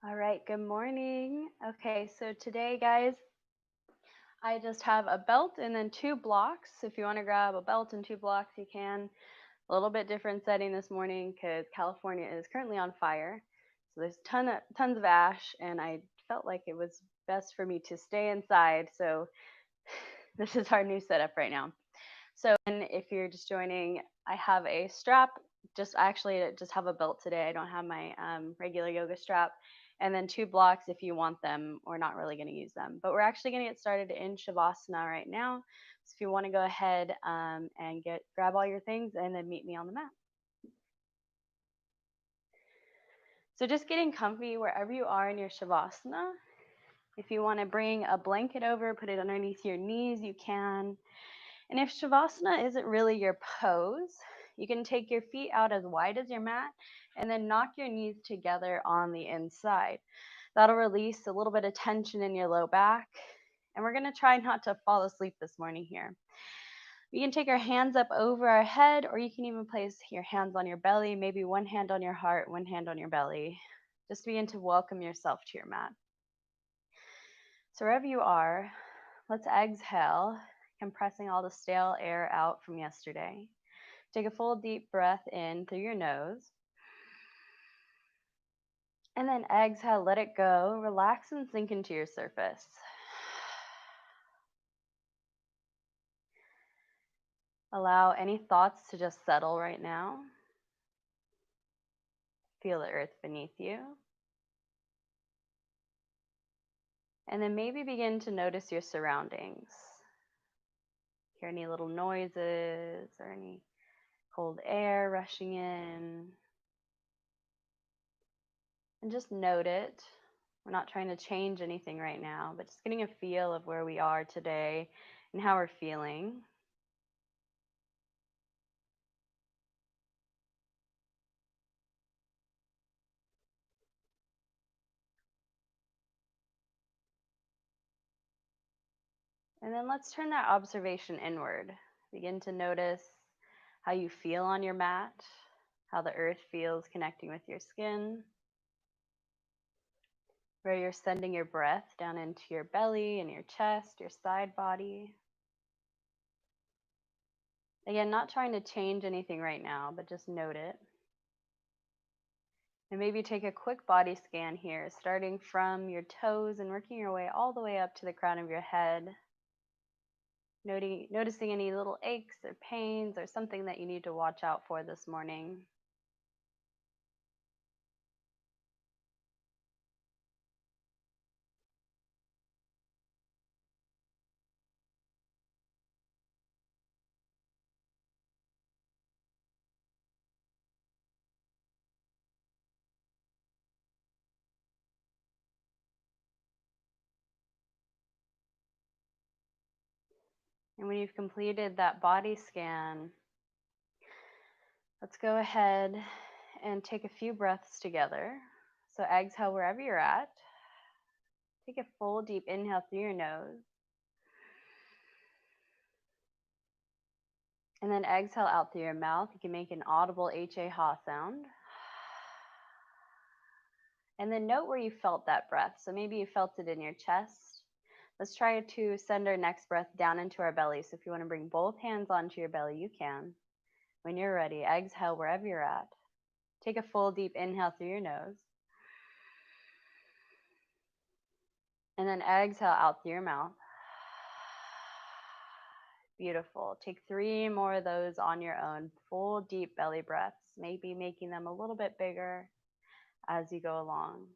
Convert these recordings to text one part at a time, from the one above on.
All right, good morning. Okay, so today, guys, I just have a belt and then 2 blocks. If you want to grab a belt and 2 blocks, you can. A little bit different setting this morning because California is currently on fire. So there's tons of ash, and I felt like it was best for me to stay inside. So this is our new setup right now. So, and if you're just joining, I have a strap. I just have a belt today. I don't have my regular yoga strap. And then 2 blocks if you want them. We're not really going to use them. But we're actually going to get started in Shavasana right now. So if you want to go ahead and grab all your things and then meet me on the mat. So just getting comfy wherever you are in your Shavasana. If you want to bring a blanket over, put it underneath your knees, you can. And if Shavasana isn't really your pose, you can take your feet out as wide as your mat and then knock your knees together on the inside. That'll release a little bit of tension in your low back. And we're going to try not to fall asleep this morning here. We can take our hands up over our head, or you can even place your hands on your belly, maybe one hand on your heart, one hand on your belly. Just begin to welcome yourself to your mat. So wherever you are, let's exhale, compressing all the stale air out from yesterday. Take a full deep breath in through your nose. And then exhale, let it go. Relax and sink into your surface. Allow any thoughts to just settle right now. Feel the earth beneath you. And then maybe begin to notice your surroundings. Hear any little noises or any cold air rushing in. And just note it. We're not trying to change anything right now, but just getting a feel of where we are today and how we're feeling. And then let's turn that observation inward. Begin to notice how you feel on your mat, how the earth feels connecting with your skin, where you're sending your breath down into your belly and your chest, your side body. Again, not trying to change anything right now, but just note it. And maybe take a quick body scan here, starting from your toes and working your way all the way up to the crown of your head. Noticing any little aches or pains or something that you need to watch out for this morning. And when you've completed that body scan, let's go ahead and take a few breaths together. So exhale wherever you're at. Take a full deep inhale through your nose. And then exhale out through your mouth. You can make an audible ha sound. And then note where you felt that breath. So maybe you felt it in your chest. Let's try to send our next breath down into our belly. So if you want to bring both hands onto your belly, you can. When you're ready, exhale wherever you're at. Take a full deep inhale through your nose. And then exhale out through your mouth. Beautiful. Take 3 more of those on your own. Full deep belly breaths, maybe making them a little bit bigger as you go along.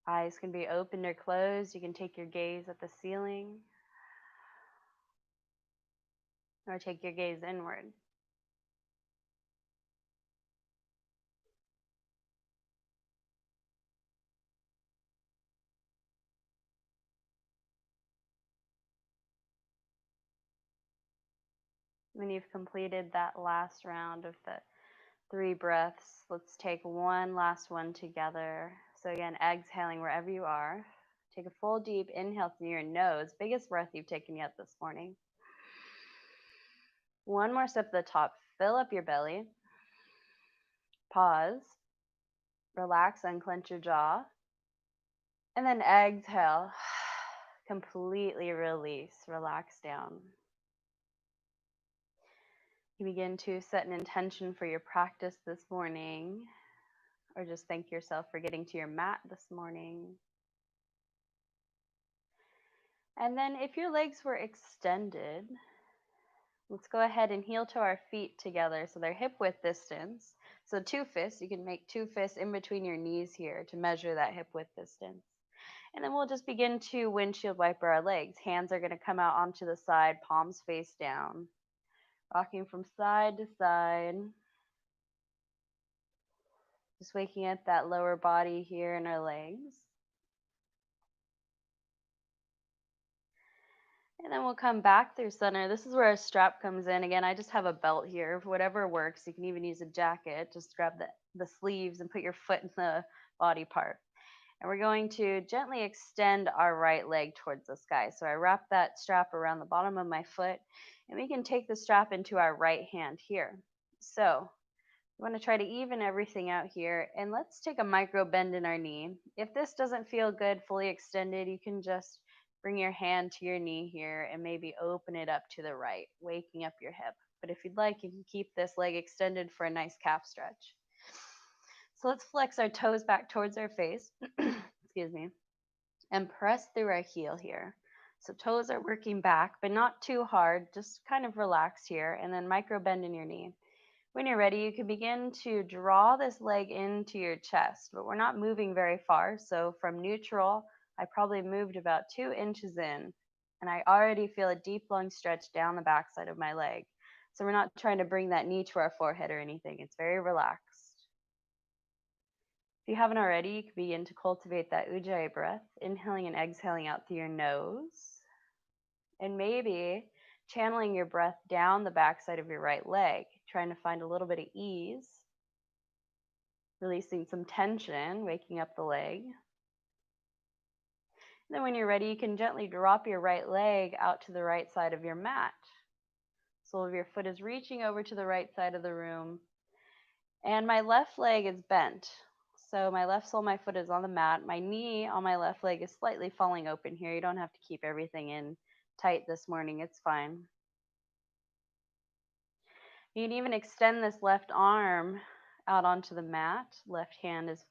Eyes can be open or closed. You can take your gaze at the ceiling or take your gaze inward. When you've completed that last round of the 3 breaths, let's take one last one together. So again, exhaling wherever you are. Take a full deep inhale through your nose. Biggest breath you've taken yet this morning. One more step to the top. Fill up your belly. Pause. Relax, unclench your jaw. And then exhale. Completely release, relax down. You begin to set an intention for your practice this morning, or just thank yourself for getting to your mat this morning. And then if your legs were extended, let's go ahead and heel toe our feet together so they're hip width distance. So 2 fists, you can make 2 fists in between your knees here to measure that hip width distance. And then we'll just begin to windshield wiper our legs. Hands are going to come out onto the side, palms face down. Rocking from side to side. Just waking up that lower body here in our legs. And then we'll come back through center. This is where a strap comes in. Again, I just have a belt here. Whatever works. You can even use a jacket. Just grab the sleeves and put your foot in the body part. And we're going to gently extend our right leg towards the sky. So I wrap that strap around the bottom of my foot, and we can take the strap into our right hand here. So we want to try to even everything out here, and let's take a micro bend in our knee. If this doesn't feel good, fully extended, you can just bring your hand to your knee here and maybe open it up to the right, waking up your hip. But if you'd like, you can keep this leg extended for a nice calf stretch. So let's flex our toes back towards our face, excuse me, and press through our heel here. So toes are working back, but not too hard, just kind of relax here, and then micro bend in your knee. When you're ready, you can begin to draw this leg into your chest, but we're not moving very far. So from neutral, I probably moved about 2 inches in, and I already feel a deep lung stretch down the backside of my leg. So we're not trying to bring that knee to our forehead or anything. It's very relaxed. If you haven't already, you can begin to cultivate that ujjayi breath, inhaling and exhaling out through your nose. And maybe channeling your breath down the backside of your right leg, trying to find a little bit of ease, releasing some tension, waking up the leg. And then when you're ready, you can gently drop your right leg out to the right side of your mat. Sole of your foot is reaching over to the right side of the room. And my left leg is bent. So my left sole of my foot is on the mat. My knee on my left leg is slightly falling open here. You don't have to keep everything in tight this morning. It's fine. You can even extend this left arm out onto the mat. Left hand is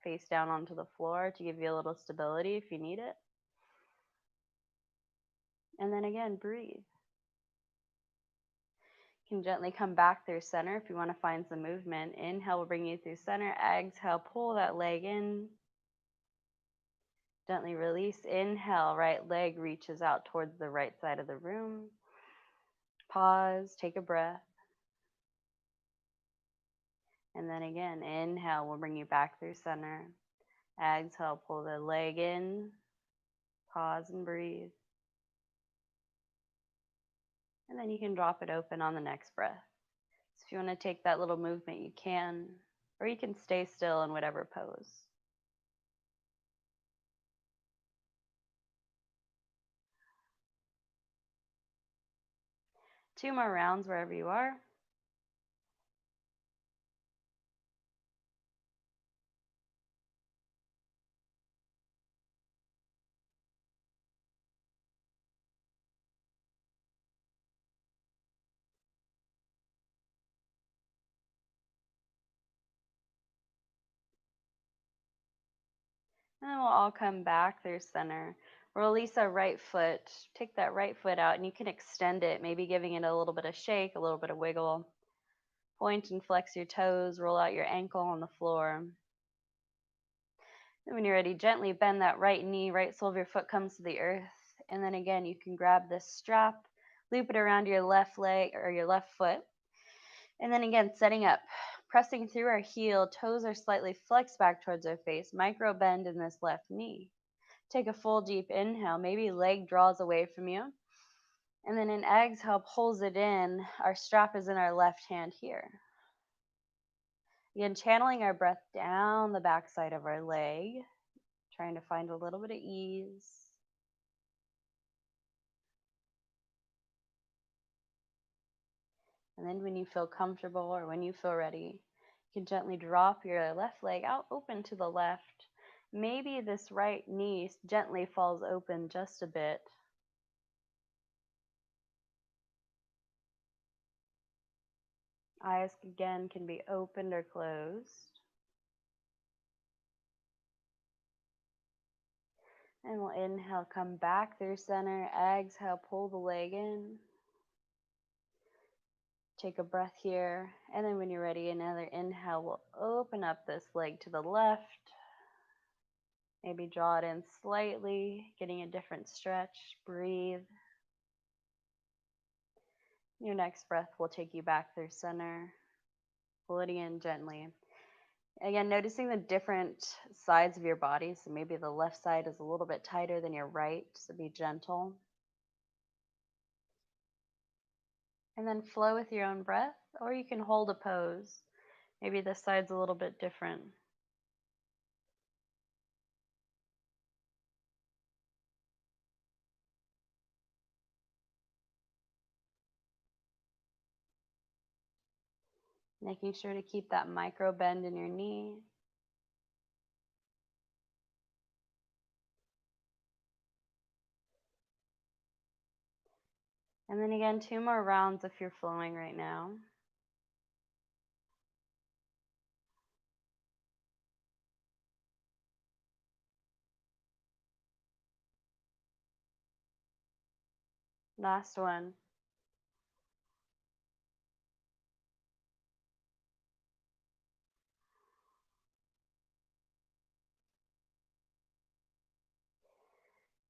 face down onto the floor to give you a little stability if you need it. And then again, breathe. You can gently come back through center if you want to find some movement. Inhale will bring you through center. Exhale, pull that leg in. Gently release. Inhale, right leg reaches out towards the right side of the room. Pause, take a breath. And then again, inhale will bring you back through center. Exhale, pull the leg in. Pause and breathe. And then you can drop it open on the next breath. So if you want to take that little movement, you can, or you can stay still in whatever pose. 2 more rounds wherever you are. And then we'll all come back through center. Release our right foot. Take that right foot out and you can extend it, maybe giving it a little bit of shake, a little bit of wiggle. Point and flex your toes, roll out your ankle on the floor. And when you're ready, gently bend that right knee, right sole of your foot comes to the earth. And then again, you can grab this strap, loop it around your left leg or your left foot. And then again, setting up, pressing through our heel, toes are slightly flexed back towards our face, micro bend in this left knee. Take a full deep inhale, maybe leg draws away from you. And then an exhale pulls it in. Our strap is in our left hand here. Again, channeling our breath down the backside of our leg, trying to find a little bit of ease. And then when you feel comfortable or when you feel ready, You can gently drop your left leg out open to the left. Maybe this right knee gently falls open just a bit. Eyes again can be opened or closed. And we'll inhale, come back through center. Exhale, pull the leg in. Take a breath here. And then when you're ready, another inhale, we'll open up this leg to the left. Maybe draw it in slightly, getting a different stretch. Breathe. Your next breath will take you back through center. Pull it in gently. Again, noticing the different sides of your body. So maybe the left side is a little bit tighter than your right, so be gentle. And then flow with your own breath, or you can hold a pose. Maybe this side's a little bit different. Making sure to keep that micro bend in your knee. And then again, 2 more rounds if you're flowing right now. Last one.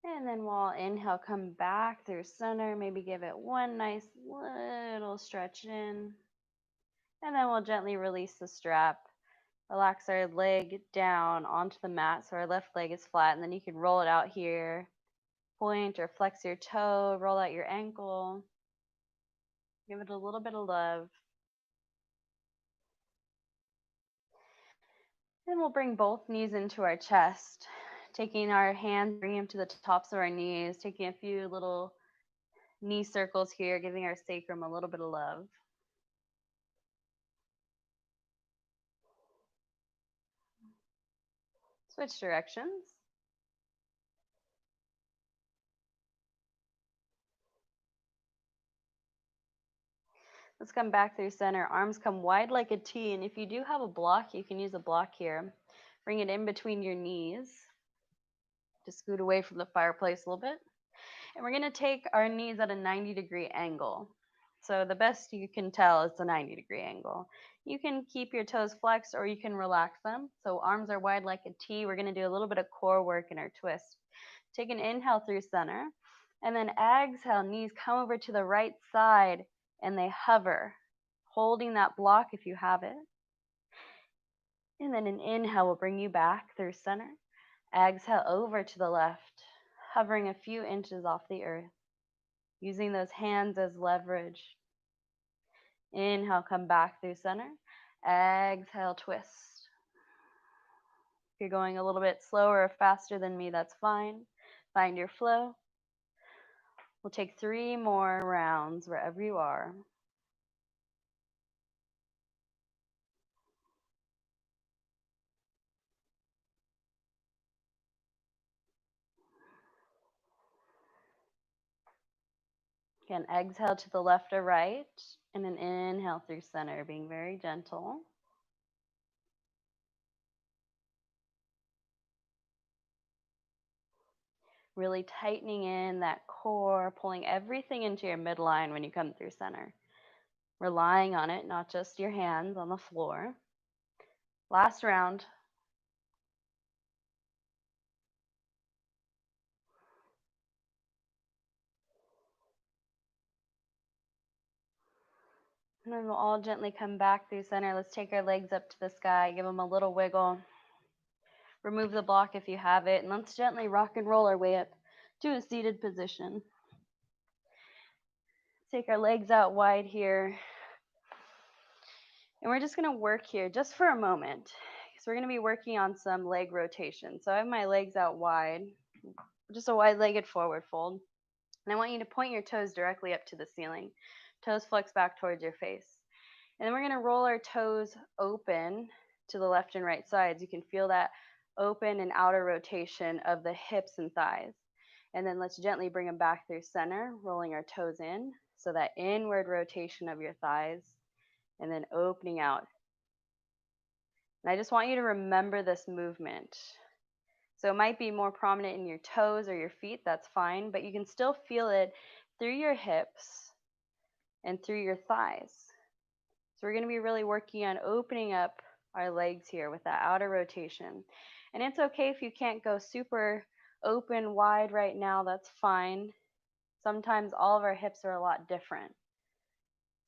And then we'll inhale, come back through center. Maybe give it one nice little stretch in. And then we'll gently release the strap. Relax our leg down onto the mat so our left leg is flat. And then you can roll it out here. Point or flex your toe, roll out your ankle. Give it a little bit of love. And we'll bring both knees into our chest. Taking our hands, bringing them to the tops of our knees. Taking a few little knee circles here, giving our sacrum a little bit of love. Switch directions. Let's come back through center. Arms come wide like a T. And if you do have a block, you can use a block here. Bring it in between your knees. Just scoot away from the fireplace a little bit. And we're going to take our knees at a 90-degree angle. So the best you can tell is a 90-degree angle. You can keep your toes flexed or you can relax them. So arms are wide like a T. We're going to do a little bit of core work in our twist. Take an inhale through center. And then exhale, knees come over to the right side and they hover, holding that block if you have it. And then an inhale will bring you back through center. Exhale over to the left, hovering a few inches off the earth, using those hands as leverage. Inhale, come back through center. Exhale, twist. If you're going a little bit slower or faster than me, that's fine. Find your flow. We'll take 3 more rounds wherever you are. Again, exhale to the left or right, and an inhale through center, being very gentle. Really tightening in that core, pulling everything into your midline when you come through center. Relying on it, not just your hands on the floor. Last round. And then we'll all gently come back through center. Let's take our legs up to the sky, give them a little wiggle. Remove the block if you have it, and let's gently rock and roll our way up to a seated position. Take our legs out wide here. And we're just going to work here just for a moment. So we're going to be working on some leg rotation. So I have my legs out wide, just a wide-legged forward fold. And I want you to point your toes directly up to the ceiling. Toes flex back towards your face. And then we're going to roll our toes open to the left and right sides. You can feel that open and outer rotation of the hips and thighs. And then let's gently bring them back through center, rolling our toes in. So that inward rotation of your thighs and then opening out. And I just want you to remember this movement. So it might be more prominent in your toes or your feet, that's fine, but you can still feel it through your hips and through your thighs. So we're going to be really working on opening up our legs here with that outer rotation. And it's okay if you can't go super open wide right now, that's fine. Sometimes all of our hips are a lot different.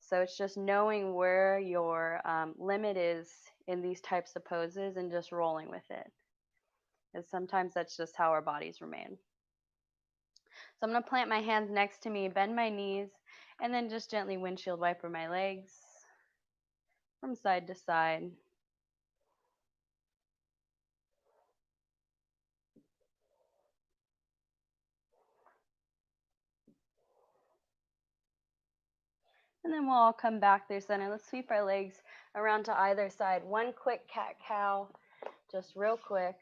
So it's just knowing where your limit is in these types of poses and just rolling with it. Because sometimes that's just how our bodies remain. So I'm going to plant my hands next to me, bend my knees, and then just gently windshield wiper my legs from side to side. And then we'll all come back through center. Let's sweep our legs around to either side. One quick cat-cow, just real quick.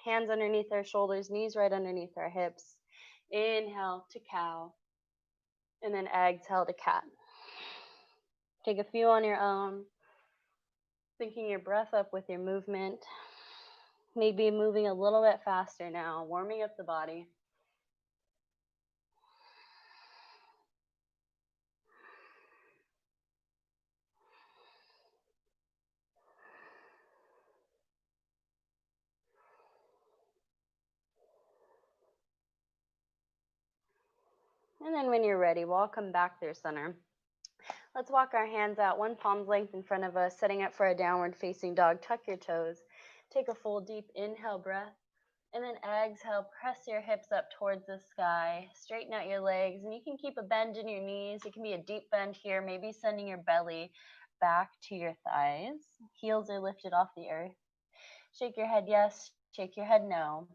Hands underneath our shoulders, knees right underneath our hips. Inhale to cow. And then exhale to cat. Take a few on your own. Syncing your breath up with your movement. Maybe moving a little bit faster now, warming up the body. And then when you're ready, we'll all come back through center. Let's walk our hands out, one palm's length in front of us, setting up for a downward facing dog. Tuck your toes. Take a full deep inhale breath. And then exhale, press your hips up towards the sky. Straighten out your legs, and you can keep a bend in your knees. It can be a deep bend here, maybe sending your belly back to your thighs. Heels are lifted off the earth. Shake your head yes, shake your head no.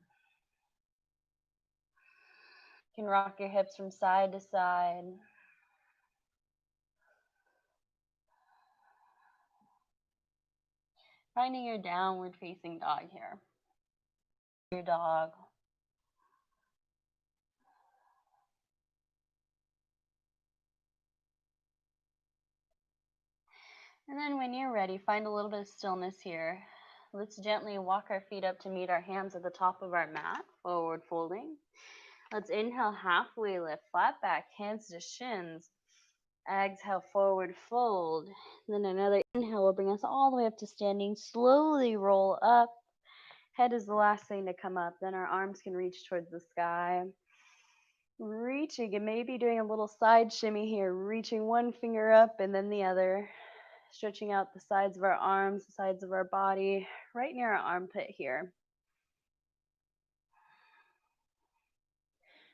You can rock your hips from side to side. Finding your downward facing dog here. Your dog. And then when you're ready, find a little bit of stillness here. Let's gently walk our feet up to meet our hands at the top of our mat, forward folding. Let's inhale, halfway lift, flat back, hands to shins. Exhale, forward fold. And then another inhale will bring us all the way up to standing. Slowly roll up. Head is the last thing to come up. Then our arms can reach towards the sky. Reaching and maybe doing a little side shimmy here, reaching one finger up and then the other, stretching out the sides of our arms, the sides of our body, right near our armpit here.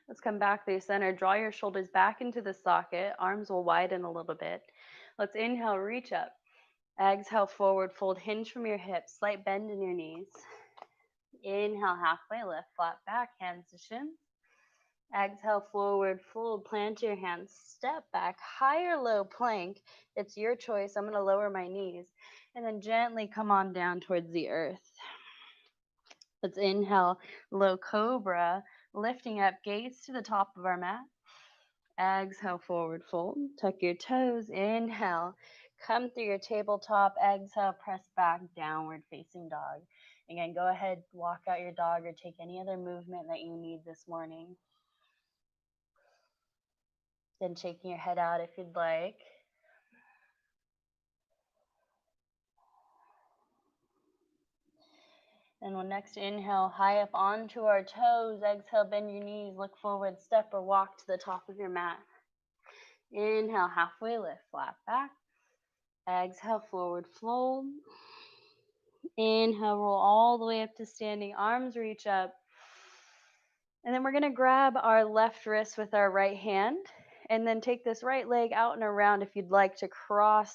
Let's come back through center. Draw your shoulders back into the socket. Arms will widen a little bit. Let's inhale, reach up. Exhale, forward fold, hinge from your hips, slight bend in your knees. Inhale, halfway lift, flat back, hands to shins. Exhale, forward fold, plant your hands, step back, high or low plank. It's your choice. I'm going to lower my knees and then gently come on down towards the earth. Let's inhale, low cobra, lifting up, gaze to the top of our mat. Exhale, forward fold, tuck your toes, inhale, come through your tabletop, exhale, press back, downward facing dog. Again, go ahead, walk out your dog or take any other movement that you need this morning. Then shaking your head out if you'd like. And we'll next inhale, high up onto our toes. Exhale, bend your knees, look forward, step or walk to the top of your mat. Inhale, halfway lift, flat back. Exhale, forward fold. Inhale, roll all the way up to standing, arms reach up. And then we're going to grab our left wrist with our right hand and then take this right leg out and around if you'd like to cross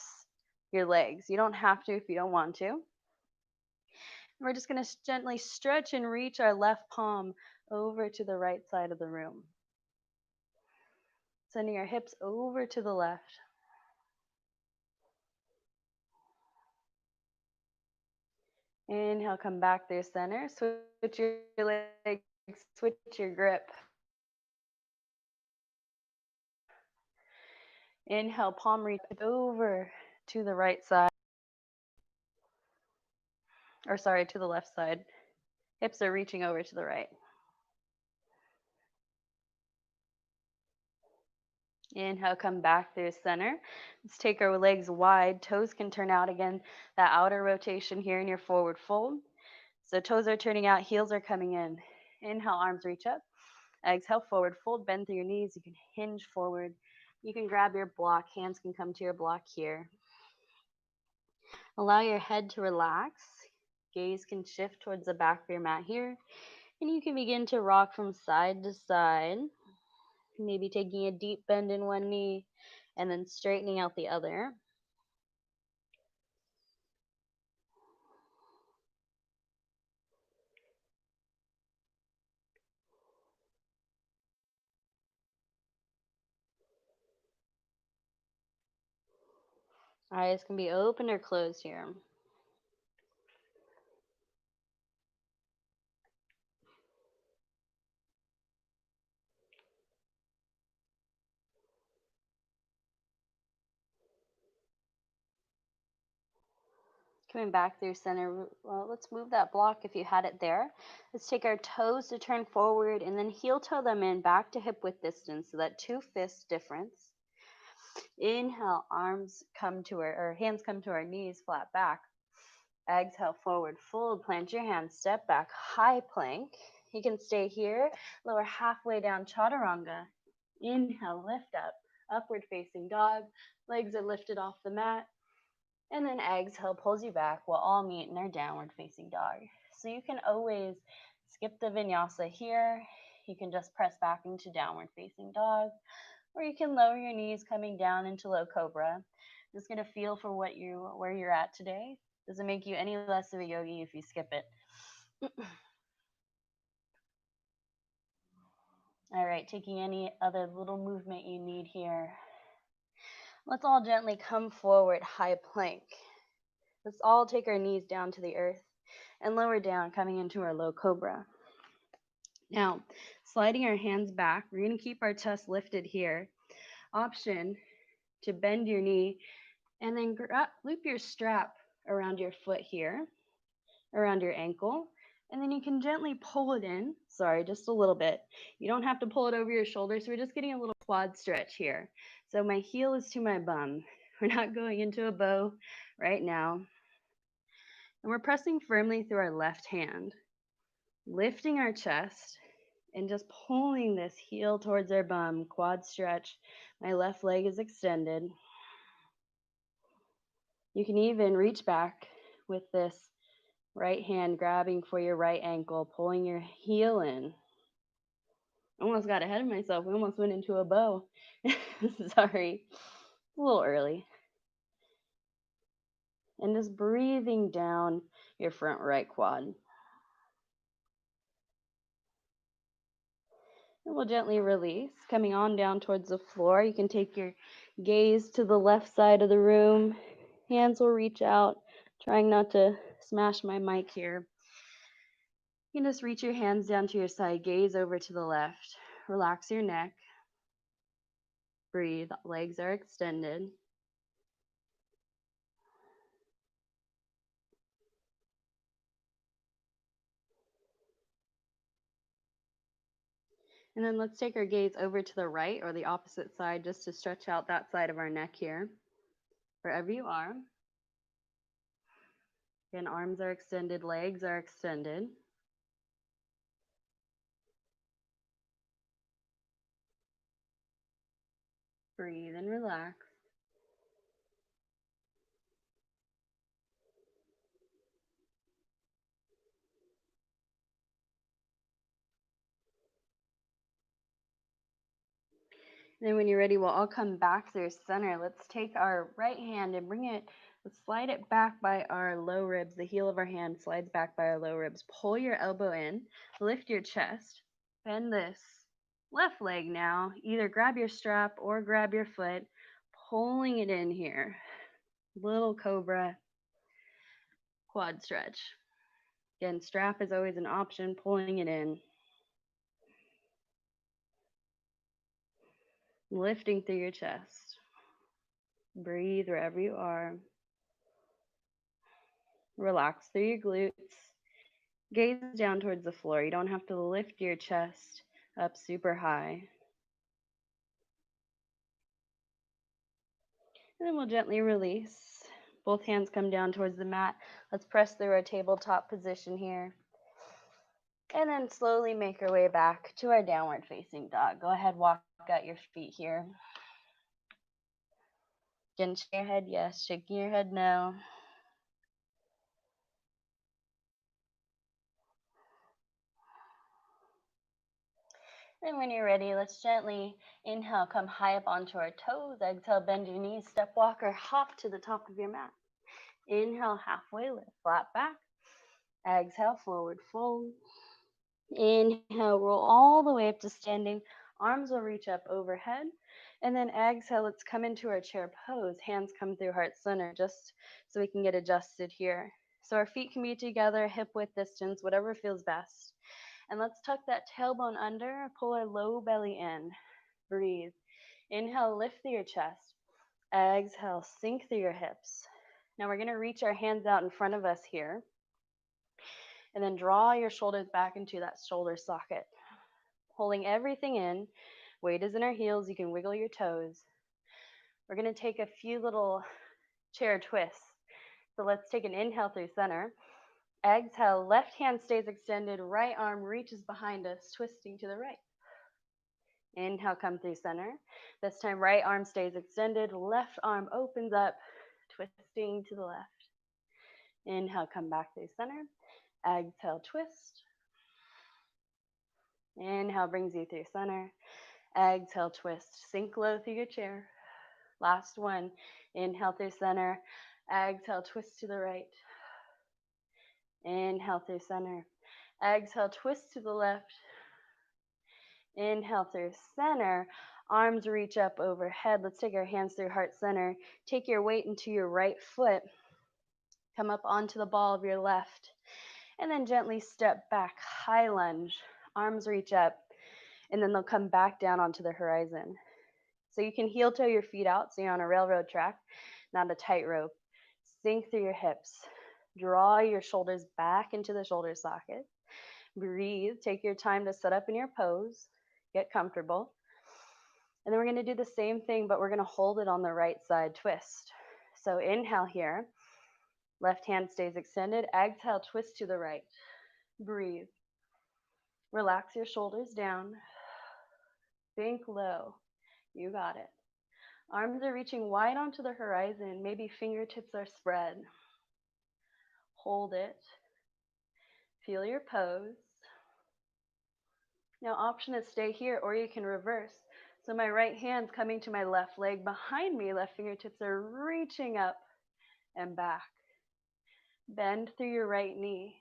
your legs. You don't have to if you don't want to. We're just going to gently stretch and reach our left palm over to the right side of the room. Sending our hips over to the left. Inhale, come back through center. Switch your legs, switch your grip. Inhale, palm reach over to the right side, or sorry, to the left side. Hips are reaching over to the right. Inhale, come back through center. Let's take our legs wide. Toes can turn out again. That outer rotation here in your forward fold. So toes are turning out, heels are coming in. Inhale, arms reach up. Exhale, forward fold, bend through your knees. You can hinge forward. You can grab your block. Hands can come to your block here. Allow your head to relax. Gaze can shift towards the back of your mat here. And you can begin to rock from side to side. Maybe taking a deep bend in one knee and then straightening out the other. Eyes can be open or closed here. Coming back through center. Well, let's move that block if you had it there. Let's take our toes to turn forward and then heel toe them in back to hip width distance. So that 2 fist difference. Inhale, arms come to our, or hands come to our knees, flat back. Exhale, forward fold, plant your hands, step back, high plank. You can stay here, lower halfway down, chaturanga. Inhale, lift up, upward facing dog. Legs are lifted off the mat. And then exhale pulls you back. We'll all meet in our downward facing dog. So you can always skip the vinyasa here. You can just press back into downward facing dog. Or you can lower your knees coming down into low cobra. Just gonna feel for where you're at today. Doesn't make you any less of a yogi if you skip it. All right, taking any other little movement you need here. Let's all gently come forward, high plank. Let's all take our knees down to the earth and lower down, coming into our low cobra. Now, sliding our hands back, we're going to keep our chest lifted here. Option to bend your knee and then loop your strap around your foot here, around your ankle, and then you can gently pull it in. Sorry, just a little bit. You don't have to pull it over your shoulder, so we're just getting a little quad stretch here. So my heel is to my bum. We're not going into a bow right now. And we're pressing firmly through our left hand, lifting our chest, and just pulling this heel towards our bum, quad stretch. My left leg is extended. You can even reach back with this right hand grabbing for your right ankle, pulling your heel in. Almost got ahead of myself. We almost went into a bow. Sorry. It's a little early. And just breathing down your front right quad. And we'll gently release, coming on down towards the floor. You can take your gaze to the left side of the room. Hands will reach out, trying not to smash my mic here. You can just reach your hands down to your side, gaze over to the left. Relax your neck. Breathe, legs are extended. And then let's take our gaze over to the right or the opposite side just to stretch out that side of our neck here. Wherever you are. Again, arms are extended, legs are extended. Breathe and relax. And then when you're ready, we'll all come back through center. Let's take our right hand and let's slide it back by our low ribs. The heel of our hand slides back by our low ribs. Pull your elbow in, lift your chest, bend this left leg now. Either grab your strap or grab your foot, pulling it in here. Little cobra, quad stretch. Again, strap is always an option, pulling it in. Lifting through your chest. Breathe wherever you are. Relax through your glutes. Gaze down towards the floor. You don't have to lift your chest up super high. And then we'll gently release. Both hands come down towards the mat. Let's press through our tabletop position here. And then slowly make our way back to our downward facing dog. Go ahead, walk out your feet here. Again, shaking your head yes, shaking your head no. And when you're ready, let's gently inhale, come high up onto our toes. Exhale, bend your knees, step walk or hop to the top of your mat. Inhale, halfway lift, flat back. Exhale, forward fold. Inhale, roll all the way up to standing. Arms will reach up overhead. And then exhale, let's come into our chair pose. Hands come through heart center just so we can get adjusted here. So our feet can be together, hip width distance, whatever feels best. And let's tuck that tailbone under, pull our low belly in. Breathe. Inhale, lift through your chest. Exhale, sink through your hips. Now we're going to reach our hands out in front of us here. And then draw your shoulders back into that shoulder socket. Pulling everything in. Weight is in our heels. You can wiggle your toes. We're going to take a few little chair twists. So let's take an inhale through center. Exhale, left hand stays extended, right arm reaches behind us, twisting to the right. Inhale, come through center. This time, right arm stays extended, left arm opens up, twisting to the left. Inhale, come back through center. Exhale, twist. Inhale, brings you through center. Exhale, twist. Sink low through your chair. Last one. Inhale through center. Exhale, twist to the right. Inhale through center. Exhale, twist to the left. Inhale through center. Arms reach up overhead. Let's take our hands through heart center. Take your weight into your right foot. Come up onto the ball of your left. And then gently step back. High lunge. Arms reach up. And then they'll come back down onto the horizon. So you can heel toe your feet out so you're on a railroad track, not a tightrope. Sink through your hips. Draw your shoulders back into the shoulder socket. Breathe. Take your time to set up in your pose. Get comfortable. And then we're going to do the same thing, but we're going to hold it on the right side twist. So inhale here. Left hand stays extended. Exhale, twist to the right. Breathe. Relax your shoulders down. Think low. You got it. Arms are reaching wide onto the horizon. Maybe fingertips are spread. Hold it. Feel your pose. Now, option is stay here, or you can reverse. So my right hand's coming to my left leg behind me. Left fingertips are reaching up and back. Bend through your right knee.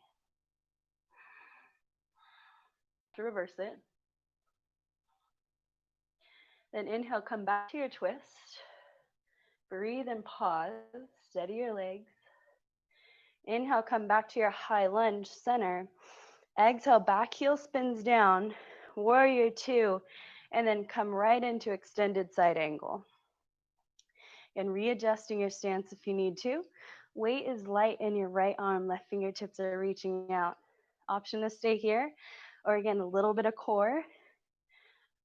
To reverse it. Then inhale, come back to your twist. Breathe and pause. Steady your legs. Inhale, come back to your high lunge, center. Exhale, back heel spins down. Warrior two. And then come right into extended side angle. And readjusting your stance if you need to. Weight is light in your right arm. Left fingertips are reaching out. Option to stay here. Or again, a little bit of core.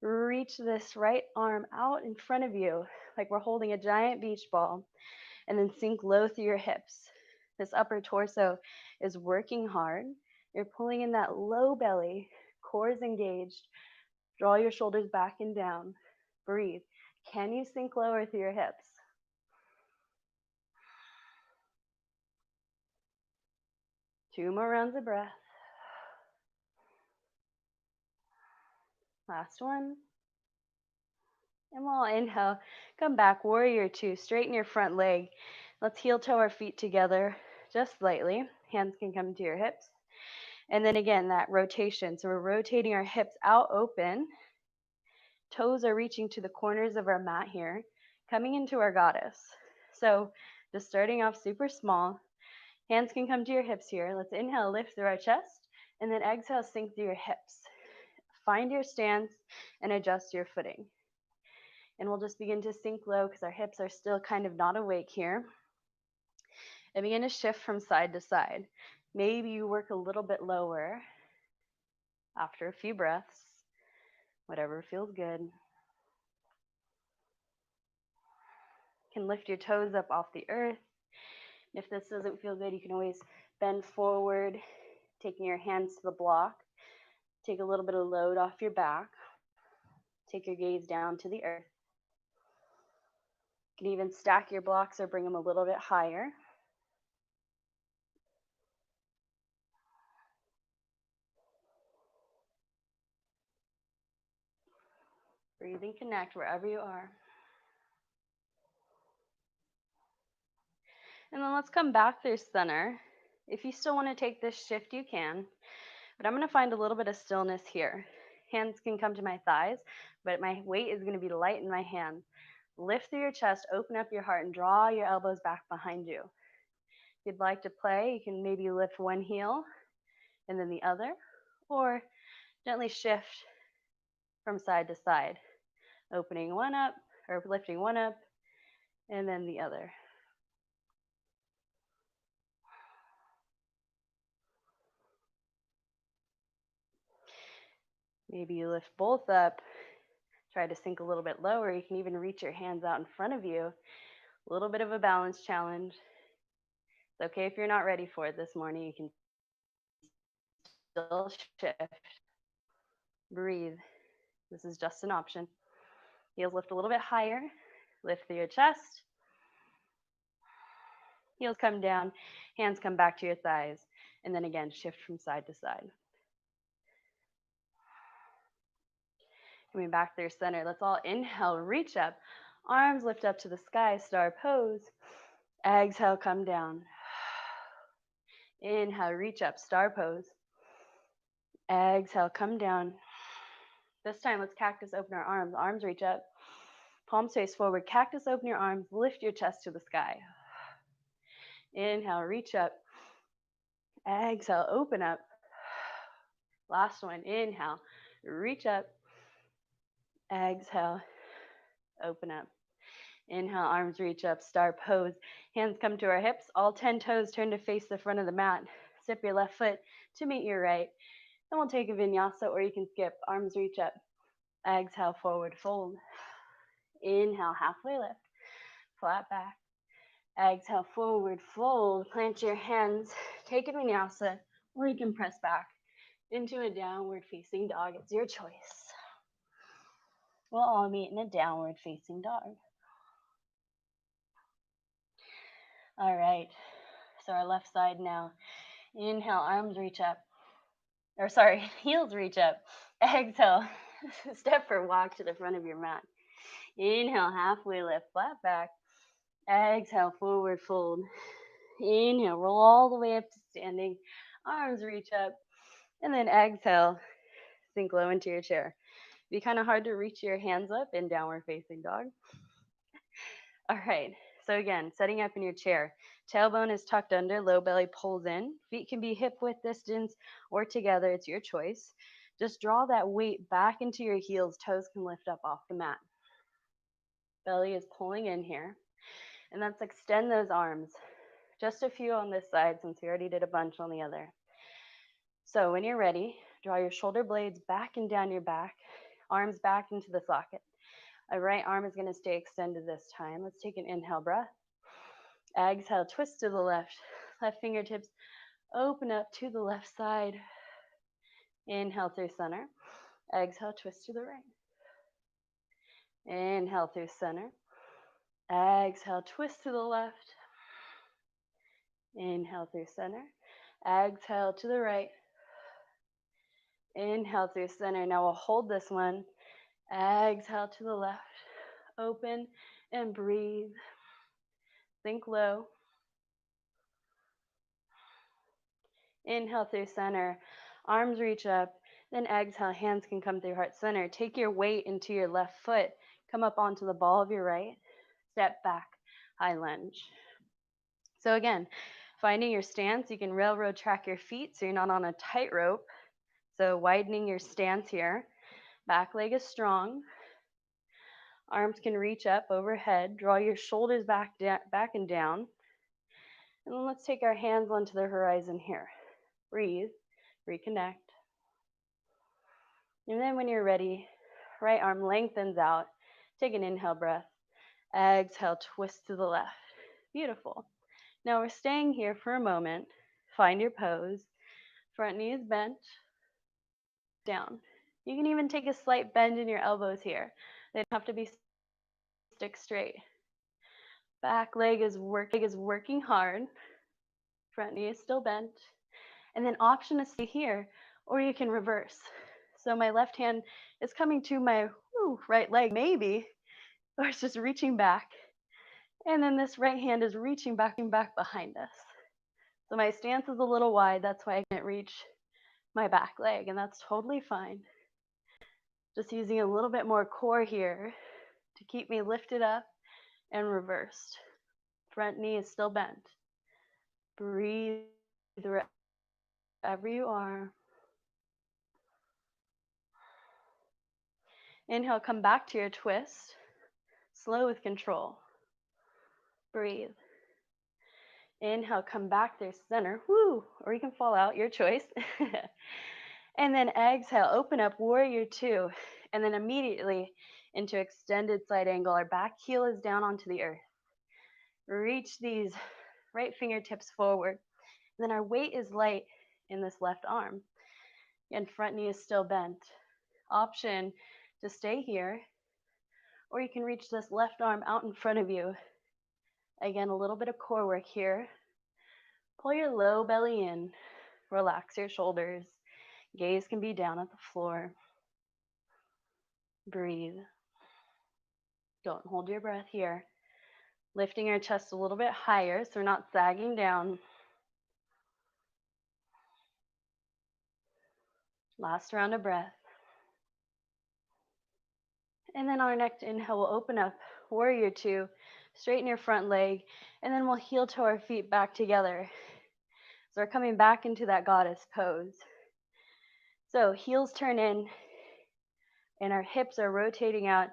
Reach this right arm out in front of you like we're holding a giant beach ball, and then sink low through your hips. This upper torso is working hard. You're pulling in that low belly, core is engaged. Draw your shoulders back and down. Breathe. Can you sink lower through your hips? Two more rounds of breath. Last one. And we'll inhale, come back, warrior two, straighten your front leg. Let's heel toe our feet together just slightly. Hands can come to your hips. And then again, that rotation. So we're rotating our hips out open. Toes are reaching to the corners of our mat here, coming into our goddess. So just starting off super small. Hands can come to your hips here. Let's inhale, lift through our chest, and then exhale, sink through your hips. Find your stance and adjust your footing. And we'll just begin to sink low because our hips are still kind of not awake here. And begin to shift from side to side. Maybe you work a little bit lower after a few breaths, whatever feels good. You can lift your toes up off the earth. If this doesn't feel good, you can always bend forward, taking your hands to the block. Take a little bit of load off your back. Take your gaze down to the earth. You can even stack your blocks or bring them a little bit higher. Breathe and connect wherever you are. And then let's come back through center. If you still want to take this shift, you can. But I'm going to find a little bit of stillness here. Hands can come to my thighs, but my weight is going to be light in my hands. Lift through your chest, open up your heart, and draw your elbows back behind you. If you'd like to play, you can maybe lift one heel and then the other, or gently shift from side to side, opening one up, or lifting one up, and then the other. Maybe you lift both up, try to sink a little bit lower. You can even reach your hands out in front of you. A little bit of a balance challenge. It's okay if you're not ready for it this morning. You can still shift. Breathe. This is just an option. Heels lift a little bit higher. Lift through your chest. Heels come down. Hands come back to your thighs. And then again, shift from side to side. Coming back through center. Let's all inhale, reach up. Arms lift up to the sky, star pose. Exhale, come down. Inhale, reach up, star pose. Exhale, come down. This time, let's cactus open our arms. Arms reach up. Palms face forward. Cactus open your arms. Lift your chest to the sky. Inhale, reach up. Exhale, open up. Last one. Inhale, reach up. Exhale, open up. Inhale, arms reach up, star pose. Hands come to our hips. All 10 toes turn to face the front of the mat. Step your left foot to meet your right. Then we'll take a vinyasa, or you can skip. Arms reach up. Exhale, forward fold. Inhale, halfway lift. Flat back. Exhale, forward fold. Plant your hands. Take a vinyasa, or you can press back into a downward facing dog. It's your choice. We'll all meet in a downward facing dog. All right. So our left side now. Inhale, arms reach up. Or sorry, heels reach up. Exhale, step or walk to the front of your mat. Inhale, halfway lift, flat back. Exhale, forward fold. Inhale, roll all the way up to standing. Arms reach up. And then exhale, sink low into your chair. Be kind of hard to reach your hands up in downward facing dog. All right. So again, setting up in your chair. Tailbone is tucked under, low belly pulls in. Feet can be hip width distance or together. It's your choice. Just draw that weight back into your heels. Toes can lift up off the mat. Belly is pulling in here. And let's extend those arms. Just a few on this side since we already did a bunch on the other. So when you're ready, draw your shoulder blades back and down your back. Arms back into the socket. A right arm is going to stay extended this time. Let's take an inhale breath. Exhale, twist to the left. Left fingertips open up to the left side. Inhale through center. Exhale, twist to the right. Inhale through center. Exhale, twist to the left. Inhale through center. Exhale to the right. Inhale through center. Now we'll hold this one. Exhale to the left. Open and breathe. Sink low. Inhale through center. Arms reach up. Then exhale, hands can come through heart center. Take your weight into your left foot. Come up onto the ball of your right. Step back, high lunge. So again, Finding your stance, you can railroad track your feet so you're not on a tightrope. So widening your stance here. Back leg is strong. Arms can reach up overhead. Draw your shoulders back and down. And then let's take our hands onto the horizon here. Breathe, reconnect. And then when you're ready, right arm lengthens out. Take an inhale breath. Exhale, twist to the left. Beautiful. Now we're staying here for a moment. Find your pose. Front knee is bent. Down. You can even take a slight bend in your elbows here. They don't have to be stick straight. Back leg is working hard. Front knee is still bent. And then option is stay here, or you can reverse. So my left hand is coming to my right leg maybe, or it's just reaching back. And then this right hand is reaching back behind us. So my stance is a little wide, that's why I can't reach my back leg, and that's totally fine. Just using a little bit more core here to keep me lifted up and reversed. Front knee is still bent. Breathe wherever you are. Inhale, come back to your twist. Slow with control. Breathe. Inhale, come back to center. Woo! Or you can fall out, your choice. And then exhale, open up, warrior two. And then immediately into extended side angle. Our back heel is down onto the earth. Reach these right fingertips forward. And then our weight is light in this left arm. And front knee is still bent. Option to stay here. Or you can reach this left arm out in front of you. Again, a little bit of core work here. Pull your low belly in. Relax your shoulders. Gaze can be down at the floor. Breathe. Don't hold your breath here. Lifting our chest a little bit higher so we're not sagging down. Last round of breath. And then on our next inhale, we'll open up, warrior two, straighten your front leg, and then we'll heel toe our feet back together. So we're coming back into that goddess pose. So heels turn in, and our hips are rotating out,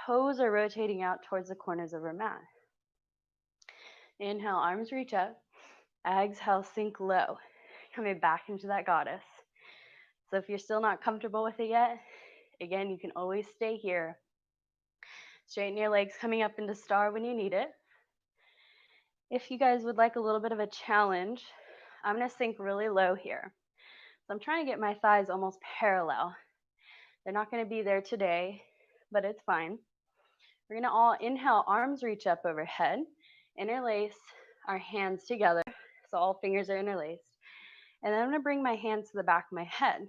toes are rotating out towards the corners of our mat. Inhale, arms reach up. Exhale, sink low. Coming back into that goddess. So if you're still not comfortable with it yet, again, you can always stay here. Straighten your legs coming up into star when you need it. If you guys would like a little bit of a challenge, I'm going to sink really low here. So I'm trying to get my thighs almost parallel. They're not going to be there today, but it's fine. We're going to all inhale, arms reach up overhead, interlace our hands together. So all fingers are interlaced. And then I'm going to bring my hands to the back of my head.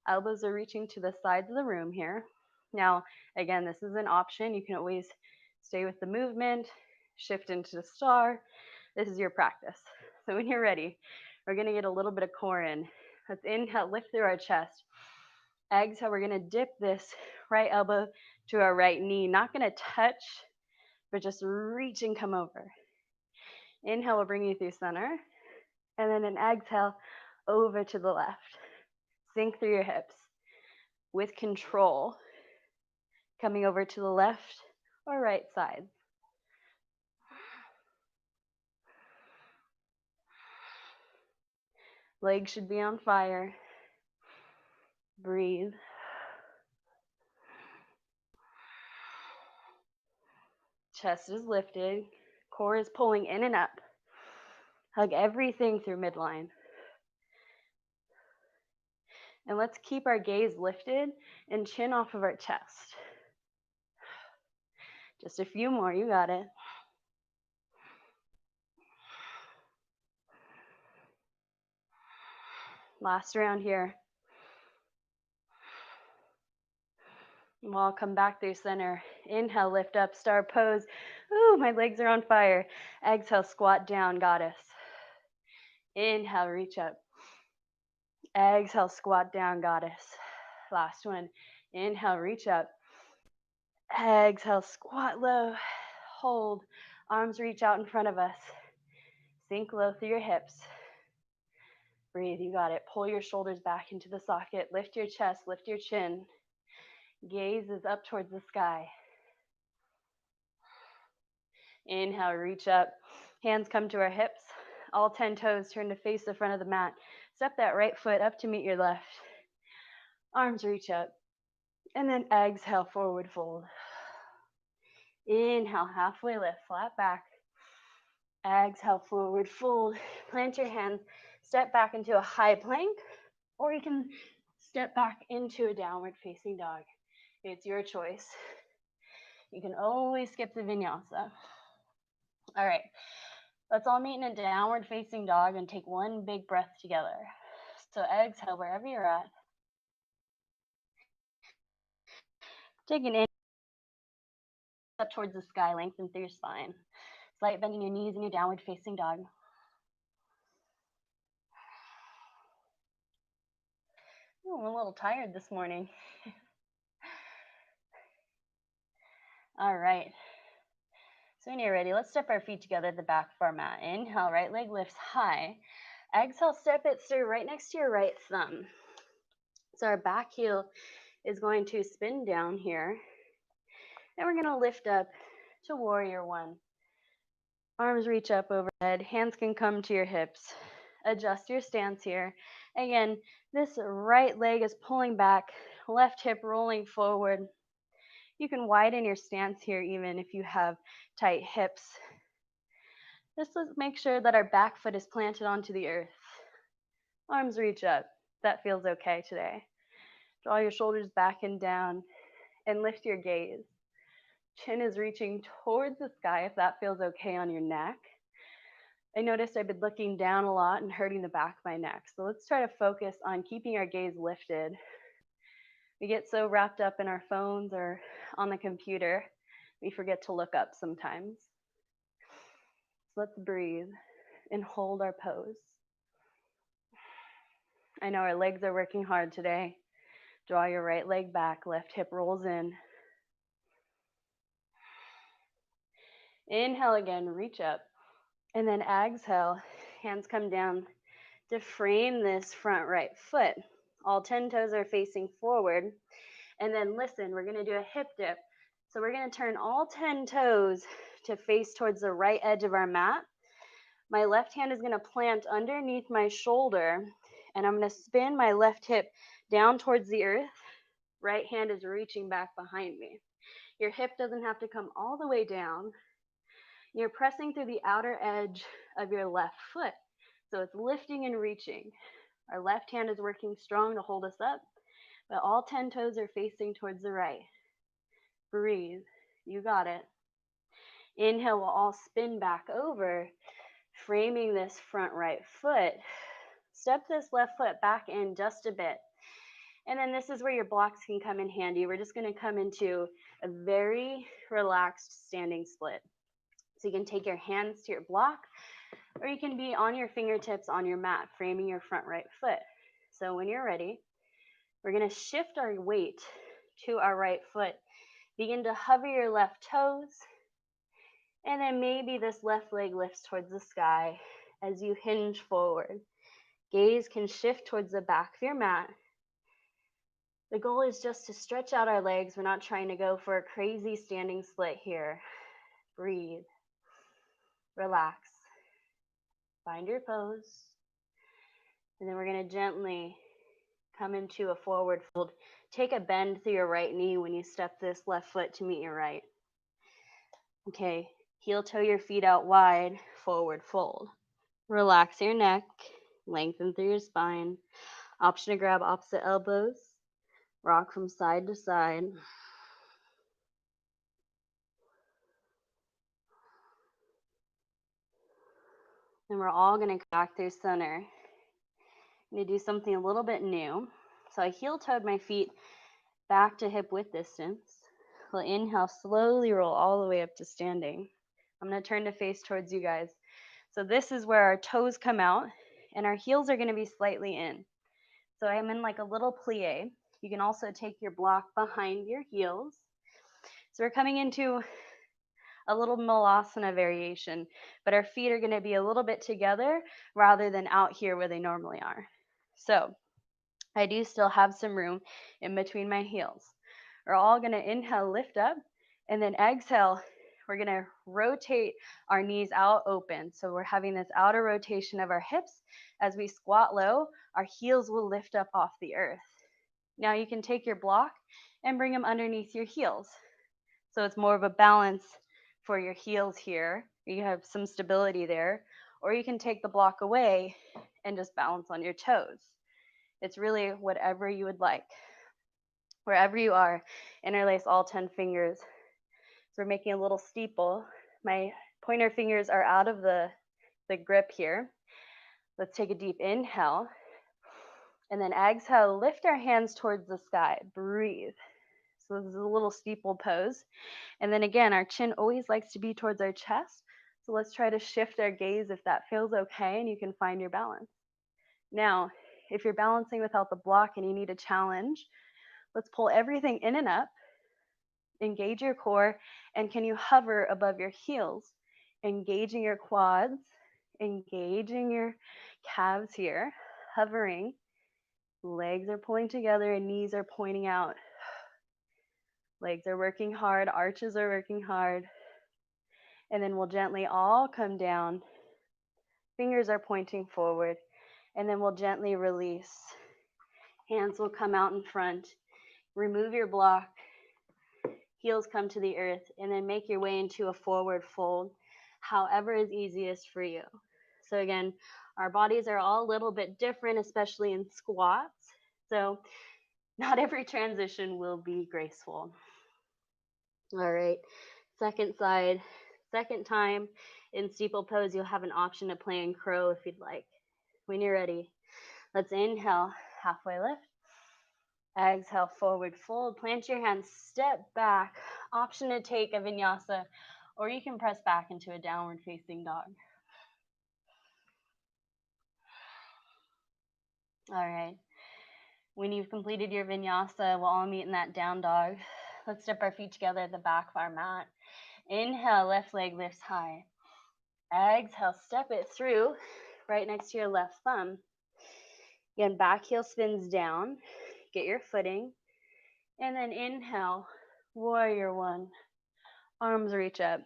Elbows are reaching to the sides of the room here. Now, again, this is an option. You can always stay with the movement, shift into the star. This is your practice. So when you're ready, we're going to get a little bit of core in. Let's inhale, lift through our chest. Exhale, we're going to dip this right elbow to our right knee. Not going to touch, but just reach and come over. Inhale will bring you through center. And then an exhale over to the left. Sink through your hips with control. Coming over to the left or right side. Legs should be on fire. Breathe. Chest is lifted. Core is pulling in and up. Hug everything through midline. And let's keep our gaze lifted and chin off of our chest. Just a few more, you got it. Last round here. We'll all come back through center. Inhale, lift up, star pose. Ooh, my legs are on fire. Exhale, squat down, goddess. Inhale, reach up. Exhale, squat down, goddess. Last one. Inhale, reach up. Exhale, squat low. Hold. Arms reach out in front of us. Sink low through your hips. Breathe, you got it. Pull your shoulders back into the socket. Lift your chest, lift your chin. Gaze is up towards the sky. Inhale, reach up. Hands come to our hips. All 10 toes turn to face the front of the mat. Step that right foot up to meet your left. Arms reach up. And then exhale, forward fold. Inhale, halfway lift, flat back. Exhale, forward fold. Plant your hands. Step back into a high plank. Or you can step back into a downward facing dog. It's your choice. You can always skip the vinyasa. All right, let's all meet in a downward facing dog and take one big breath together. So exhale wherever you're at. Take an inhale up towards the sky, lengthen through your spine. Slight bend in your knees in your downward facing dog. Oh, I'm a little tired this morning. All right. So when you're ready, let's step our feet together at the back of our mat. Inhale, right leg lifts high. Exhale, step it through right next to your right thumb. So our back heel is going to spin down here. And we're going to lift up to warrior one. Arms reach up overhead. Hands can come to your hips. Adjust your stance here. Again, this right leg is pulling back, left hip rolling forward. You can widen your stance here even if you have tight hips. Just let's make sure that our back foot is planted onto the earth. Arms reach up. That feels okay today. Draw your shoulders back and down and lift your gaze. Chin is reaching towards the sky if that feels okay on your neck. I noticed I've been looking down a lot and hurting the back of my neck. So let's try to focus on keeping our gaze lifted. We get so wrapped up in our phones or on the computer, we forget to look up sometimes. So let's breathe and hold our pose. I know our legs are working hard today. Draw your right leg back, left hip rolls in. Inhale again, reach up. And then exhale, hands come down to frame this front right foot. All 10 toes are facing forward. And then listen, we're going to do a hip dip. So we're going to turn all 10 toes to face towards the right edge of our mat. My left hand is going to plant underneath my shoulder, and I'm going to spin my left hip down towards the earth. Right hand is reaching back behind me. Your hip doesn't have to come all the way down. You're pressing through the outer edge of your left foot. So it's lifting and reaching. Our left hand is working strong to hold us up, but all 10 toes are facing towards the right. Breathe. You got it. Inhale, we'll all spin back over, framing this front right foot. Step this left foot back in just a bit. And then this is where your blocks can come in handy. We're just going to come into a very relaxed standing split. So you can take your hands to your block, or you can be on your fingertips on your mat, framing your front right foot. So when you're ready, we're going to shift our weight to our right foot. Begin to hover your left toes, and then maybe this left leg lifts towards the sky as you hinge forward. Gaze can shift towards the back of your mat. The goal is just to stretch out our legs. We're not trying to go for a crazy standing split here. Breathe. Relax. Find your pose. And then we're going to gently come into a forward fold. Take a bend through your right knee when you step this left foot to meet your right. Okay, heel toe your feet out wide, forward fold. Relax your neck, lengthen through your spine. Option to grab opposite elbows. Rock from side to side. And we're all going to come back through center. I'm going to do something a little bit new. So I heel toed my feet back to hip width distance. We'll inhale, slowly roll all the way up to standing. I'm going to turn to face towards you guys. So this is where our toes come out and our heels are going to be slightly in. So I'm in like a little plie. You can also take your block behind your heels. So we're coming into a little malasana variation, but our feet are going to be a little bit together rather than out here where they normally are. So I do still have some room in between my heels. We're all going to inhale, lift up, and then exhale. We're going to rotate our knees out open. So we're having this outer rotation of our hips. As we squat low, our heels will lift up off the earth. Now you can take your block and bring them underneath your heels. So it's more of a balance for your heels here. You have some stability there. Or you can take the block away and just balance on your toes. It's really whatever you would like. Wherever you are, interlace all 10 fingers. So we're making a little steeple. My pointer fingers are out of the grip here. Let's take a deep inhale. And then exhale, lift our hands towards the sky. Breathe. So this is a little steeple pose. And then again, our chin always likes to be towards our chest. So let's try to shift our gaze if that feels okay and you can find your balance. Now, if you're balancing without the block and you need a challenge, let's pull everything in and up. Engage your core, and can you hover above your heels? Engaging your quads, engaging your calves here, hovering. Legs are pulling together and knees are pointing out. Legs are working hard, arches are working hard. And then we'll gently all come down. Fingers are pointing forward. And then we'll gently release. Hands will come out in front. Remove your block. Heels come to the earth, and then make your way into a forward fold, however is easiest for you. So again, our bodies are all a little bit different, especially in squats. So not every transition will be graceful. All right, second side, second time in steeple pose, you'll have an option to play in crow if you'd like. When you're ready, let's inhale, halfway lift. Exhale, forward fold. Plant your hands, step back. Option to take a vinyasa, or you can press back into a downward facing dog. All right. When you've completed your vinyasa, we'll all meet in that down dog. Let's step our feet together at the back of our mat. Inhale, left leg lifts high. Exhale, step it through right next to your left thumb. Again, back heel spins down. Get your footing. And then inhale, warrior one. Arms reach up.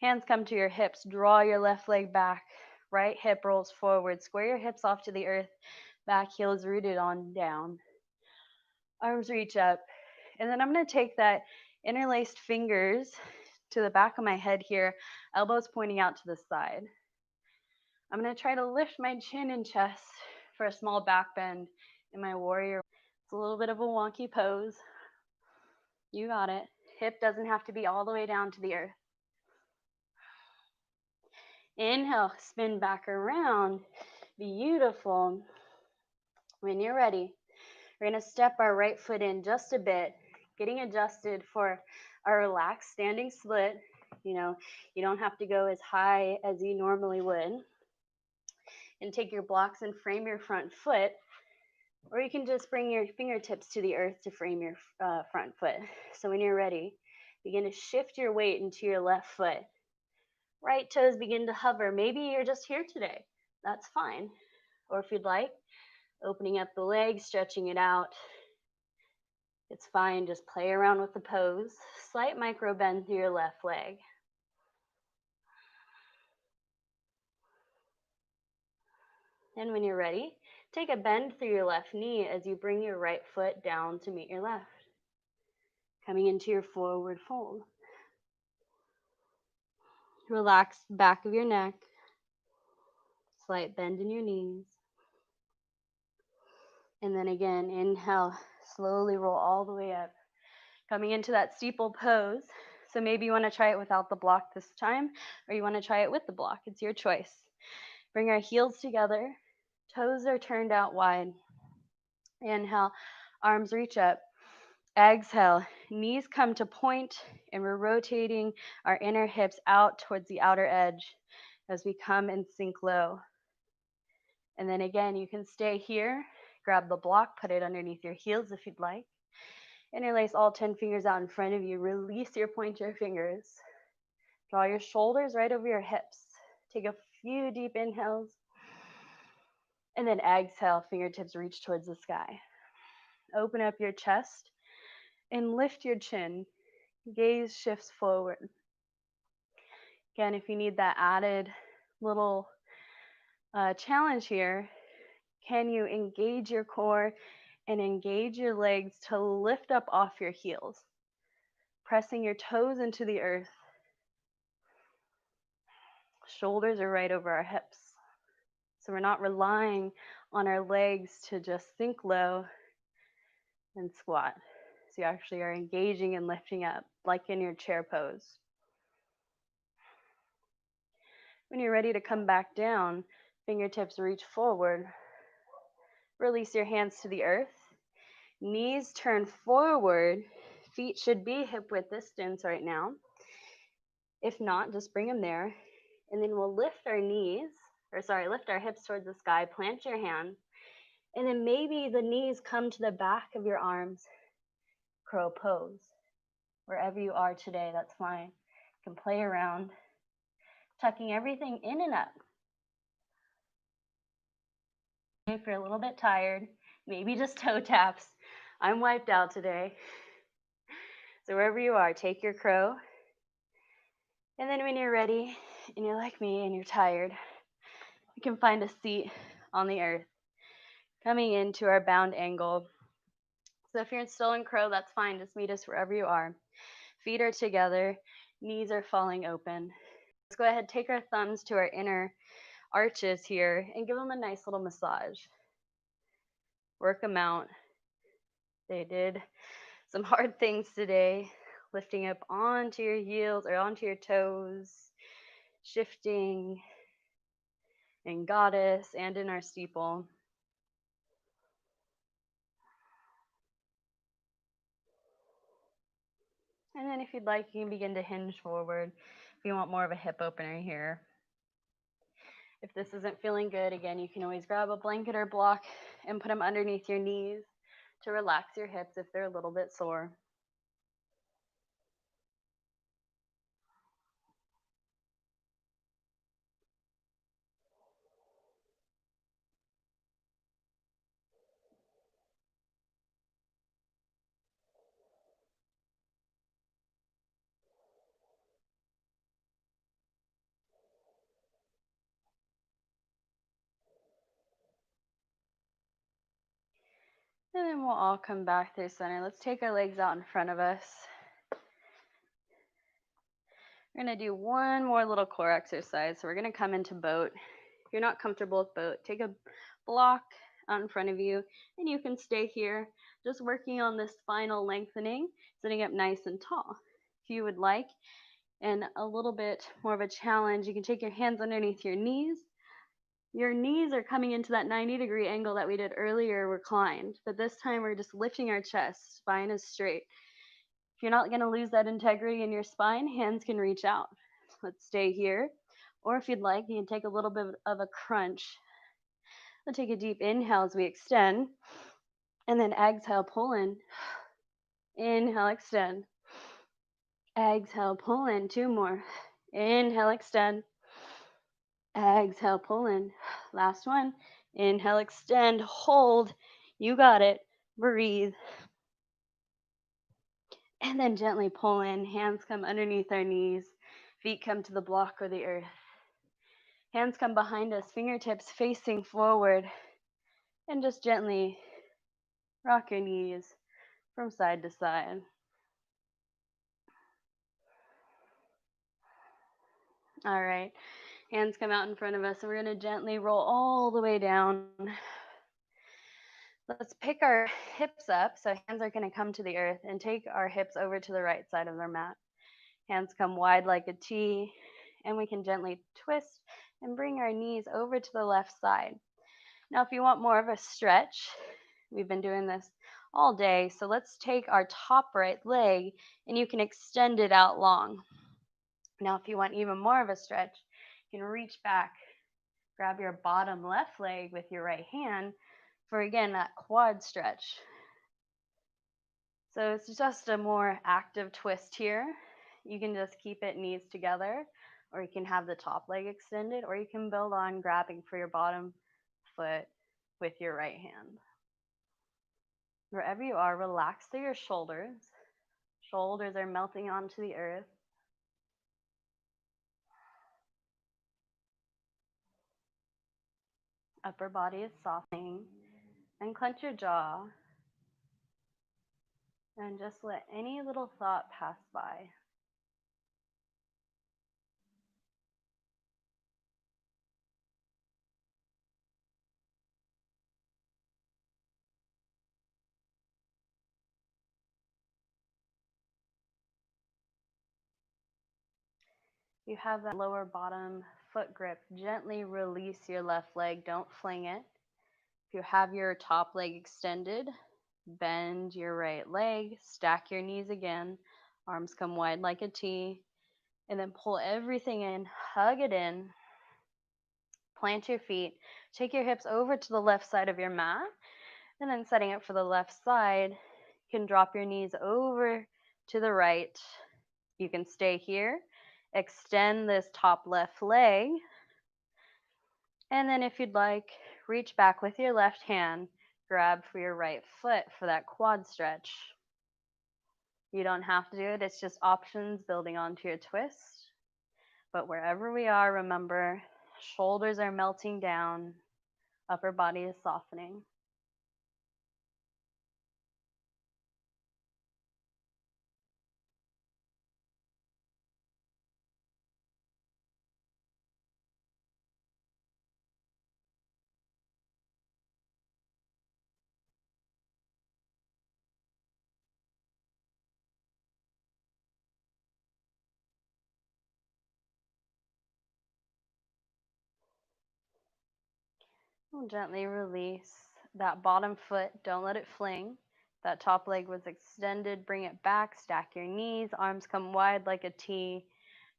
Hands come to your hips. Draw your left leg back. Right hip rolls forward. Square your hips off to the earth. Back heel is rooted on down. Arms reach up. And then I'm going to take that interlaced fingers to the back of my head here. Elbows pointing out to the side. I'm going to try to lift my chin and chest for a small back bend in my warrior. It's a little bit of a wonky pose. You got it. Hip doesn't have to be all the way down to the earth. Inhale, spin back around. Beautiful. When you're ready, we're going to step our right foot in just a bit, getting adjusted for a relaxed standing split. You don't have to go as high as you normally would. And take your blocks and frame your front foot, or you can just bring your fingertips to the earth to frame your front foot. So when you're ready, begin to shift your weight into your left foot. Right toes begin to hover. Maybe you're just here today. That's fine. Or if you'd like, opening up the leg, stretching it out. It's fine. Just play around with the pose. Slight micro bend through your left leg. And when you're ready, take a bend through your left knee as you bring your right foot down to meet your left. Coming into your forward fold. Relax the back of your neck. Slight bend in your knees. And then again, inhale, slowly roll all the way up. Coming into that steeple pose. So maybe you want to try it without the block this time, or you want to try it with the block. It's your choice. Bring our heels together. Toes are turned out wide. Inhale, arms reach up. Exhale, knees come to point, and we're rotating our inner hips out towards the outer edge as we come and sink low. And then again, you can stay here, grab the block, put it underneath your heels if you'd like. Interlace all 10 fingers out in front of you. Release your pointer fingers. Draw your shoulders right over your hips. Take a few deep inhales. And then exhale, fingertips reach towards the sky. Open up your chest and lift your chin. Gaze shifts forward. Again, if you need that added little challenge here, can you engage your core and engage your legs to lift up off your heels, pressing your toes into the earth. Shoulders are right over our hips. So we're not relying on our legs to just sink low and squat. So you actually are engaging and lifting up, like in your chair pose. When you're ready to come back down, fingertips reach forward. Release your hands to the earth. Knees turn forward. Feet should be hip width distance right now. If not, just bring them there. And then we'll lift our lift our hips towards the sky, plant your hands. And then maybe the knees come to the back of your arms. Crow pose. Wherever you are today, that's fine. You can play around, tucking everything in and up. If you're a little bit tired, maybe just toe taps. I'm wiped out today. So wherever you are, take your crow. And then when you're ready, and you're like me and you're tired, you can find a seat on the earth, coming into our bound angle. So if you're still in crow, that's fine. Just meet us wherever you are. Feet are together, knees are falling open. Let's go ahead, take our thumbs to our inner arches here and give them a nice little massage. Work them out. They did some hard things today, lifting up onto your heels or onto your toes, shifting in goddess and in our steeple. And then if you'd like, you can begin to hinge forward if you want more of a hip opener here. If this isn't feeling good, again, you can always grab a blanket or block and put them underneath your knees to relax your hips if they're a little bit sore. And then we'll all come back through center. Let's take our legs out in front of us. We're going to do one more little core exercise. So we're going to come into boat. If you're not comfortable with boat, take a block out in front of you, and you can stay here, just working on this final lengthening, sitting up nice and tall. If you would like, and a little bit more of a challenge, you can take your hands underneath your knees. Your knees are coming into that 90-degree angle that we did earlier, reclined, but this time we're just lifting our chest, spine is straight. If you're not going to lose that integrity in your spine, hands can reach out. Let's stay here. Or if you'd like, you can take a little bit of a crunch. We'll take a deep inhale as we extend, and then exhale, pull in. Inhale, extend. Exhale, pull in. Two more. Inhale, extend. Exhale, pull in. Last one. Inhale, extend, hold. You got it. Breathe. And then gently pull in. Hands come underneath our knees. Feet come to the block or the earth. Hands come behind us, fingertips facing forward. And just gently rock your knees from side to side. All right. Hands come out in front of us, and we're going to gently roll all the way down. Let's pick our hips up. So hands are going to come to the earth, and take our hips over to the right side of our mat. Hands come wide like a T, and we can gently twist and bring our knees over to the left side. Now, if you want more of a stretch, we've been doing this all day, so let's take our top right leg, and you can extend it out long. Now, if you want even more of a stretch, you can reach back, grab your bottom left leg with your right hand for, again, that quad stretch. So it's just a more active twist here. You can just keep it knees together, or you can have the top leg extended, or you can build on grabbing for your bottom foot with your right hand. Wherever you are, relax through your shoulders. Shoulders are melting onto the earth. Upper body is softening. And clench your jaw. And just let any little thought pass by. You have that lower bottom foot grip. Gently release your left leg. Don't fling it. If you have your top leg extended, bend your right leg. Stack your knees again. Arms come wide like a T. And then pull everything in. Hug it in. Plant your feet. Take your hips over to the left side of your mat. And then setting up for the left side, you can drop your knees over to the right. You can stay here. Extend this top left leg. And then if you'd like, reach back with your left hand. Grab for your right foot for that quad stretch. You don't have to do it. It's just options building onto your twist. But wherever we are, remember, shoulders are melting down. Upper body is softening. We'll gently release that bottom foot. Don't let it fling. That top leg was extended. Bring it back. Stack your knees. Arms come wide like a T.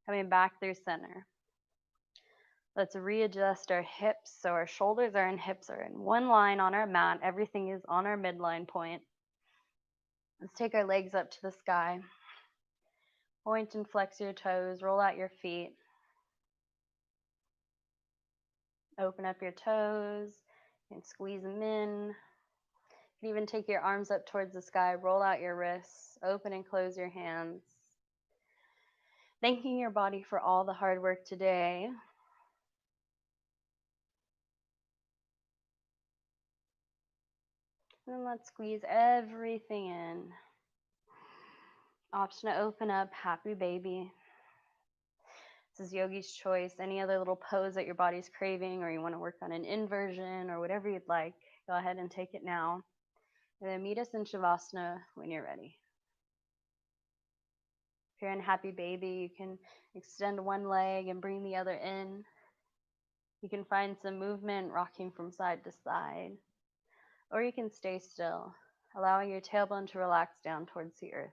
Coming back through center. Let's readjust our hips so our shoulders and hips are in one line on our mat. Everything is on our midline point. Let's take our legs up to the sky. Point and flex your toes. Roll out your feet. Open up your toes and squeeze them in. You can even take your arms up towards the sky. Roll out your wrists. Open and close your hands. Thanking your body for all the hard work today. And then let's squeeze everything in. Option to open up, happy baby. This is yogi's choice. Any other little pose that your body's craving, or you want to work on an inversion or whatever you'd like, go ahead and take it now. And then meet us in Shavasana when you're ready. If you're in happy baby, you can extend one leg and bring the other in. You can find some movement rocking from side to side. Or you can stay still, allowing your tailbone to relax down towards the earth.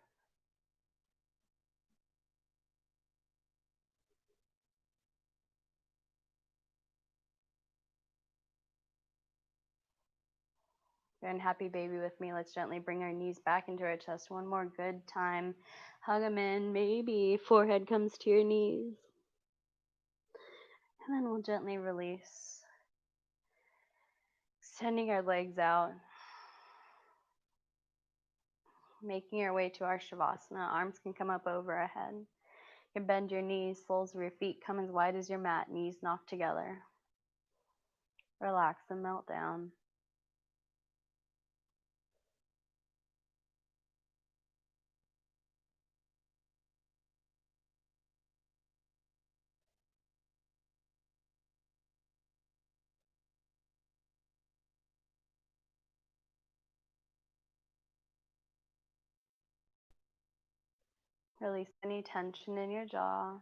If you're in happy baby with me, let's gently bring our knees back into our chest. One more good time. Hug them in. Maybe forehead comes to your knees. And then we'll gently release. Extending our legs out. Making our way to our Shavasana. Arms can come up over our head. You can bend your knees. Soles of your feet come as wide as your mat. Knees knocked together. Relax and melt down. Release any tension in your jaw.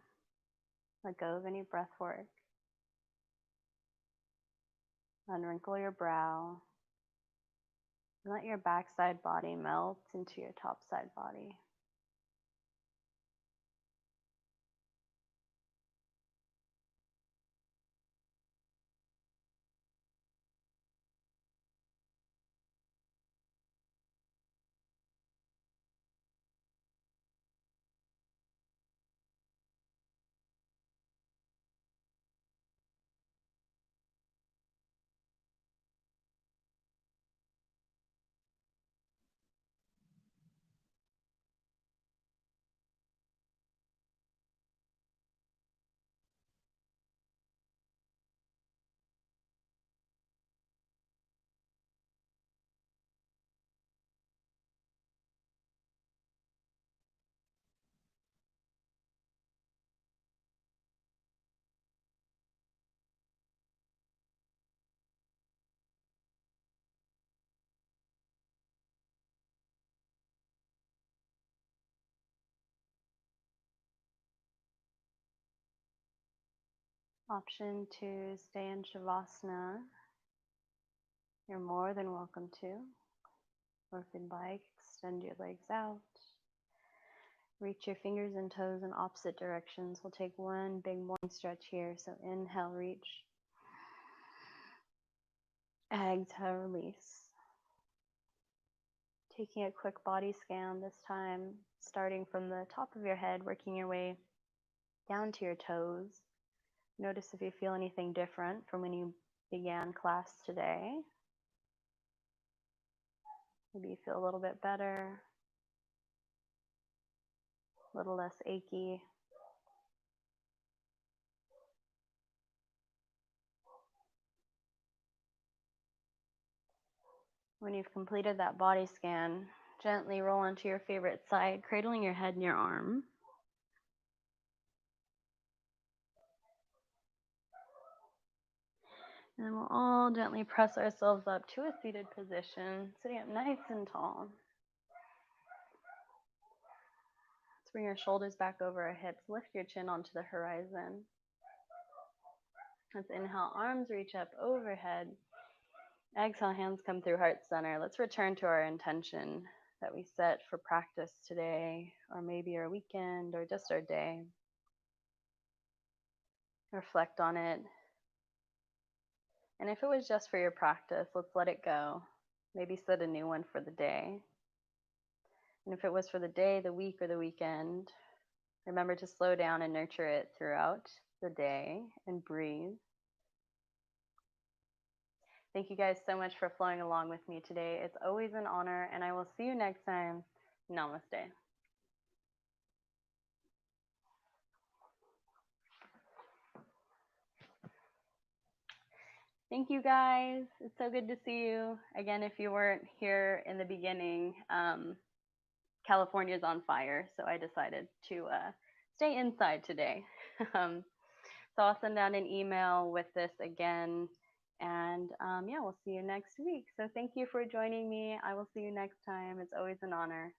Let go of any breath work. Unwrinkle your brow. And let your backside body melt into your top side body. option to stay in Shavasana, you're more than welcome to. Or if you'd like, extend your legs out. Reach your fingers and toes in opposite directions. We'll take one big morning stretch here. So inhale, reach. Exhale, release. Taking a quick body scan this time, starting from the top of your head, working your way down to your toes. Notice if you feel anything different from when you began class today. Maybe you feel a little bit better, a little less achy. When you've completed that body scan, gently roll onto your favorite side, cradling your head in your arm. And then we'll all gently press ourselves up to a seated position, sitting up nice and tall. Let's bring your shoulders back over our hips. Lift your chin onto the horizon. Let's inhale, arms reach up overhead. Exhale, hands come through heart center. Let's return to our intention that we set for practice today, or maybe our weekend, or just our day. Reflect on it. And if it was just for your practice, let's let it go. Maybe set a new one for the day. And if it was for the day, the week, or the weekend, remember to slow down and nurture it throughout the day and breathe. Thank you guys so much for flowing along with me today. It's always an honor, and I will see you next time. Namaste. Thank you guys. It's so good to see you. Again, if you weren't here in the beginning, California's on fire, so I decided to stay inside today. So I'll send out an email with this again. And yeah, we'll see you next week. So thank you for joining me. I will see you next time. It's always an honor.